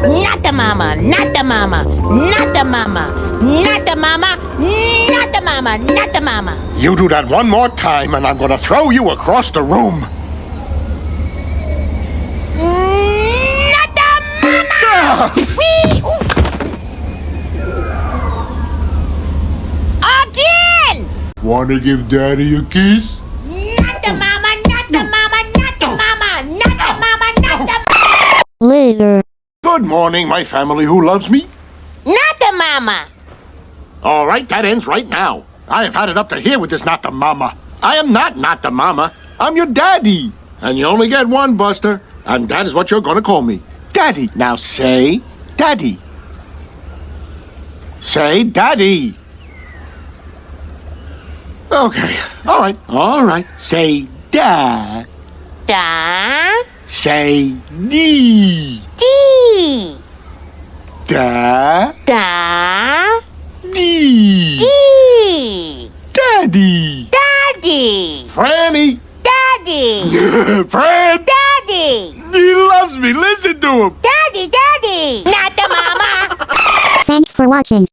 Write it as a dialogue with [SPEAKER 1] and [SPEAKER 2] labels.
[SPEAKER 1] Not the mama, not the mama, not the mama, not the mama, not the mama, not the mama.
[SPEAKER 2] You do that one more time, and I'm gonna throw you across the room.
[SPEAKER 1] Not the mama! Wee! Oof! Again!
[SPEAKER 2] Wanna give Daddy a kiss?
[SPEAKER 1] Not the mama, not the mama, not the mama, not the mama, not the
[SPEAKER 3] Later.
[SPEAKER 2] Good morning, my family who loves me.
[SPEAKER 1] Not the mama.
[SPEAKER 2] All right, that ends right now. I have had it up to here with this not the mama. I am not the mama. I'm your daddy. And you only get one, Buster. And that is what you're gonna call me. Daddy. Now say daddy. Say daddy. Okay. All right. Say da.
[SPEAKER 1] Da.
[SPEAKER 2] Say dee.
[SPEAKER 1] Dee.
[SPEAKER 2] Da.
[SPEAKER 1] Da.
[SPEAKER 2] Dee.
[SPEAKER 1] Dee.
[SPEAKER 2] Daddy.
[SPEAKER 1] Daddy.
[SPEAKER 2] Franny.
[SPEAKER 1] Daddy.
[SPEAKER 2] Fred.
[SPEAKER 1] Daddy.
[SPEAKER 2] He loves me. Listen to him.
[SPEAKER 1] Daddy. Daddy. Not the mama.
[SPEAKER 3] Thanks for watching.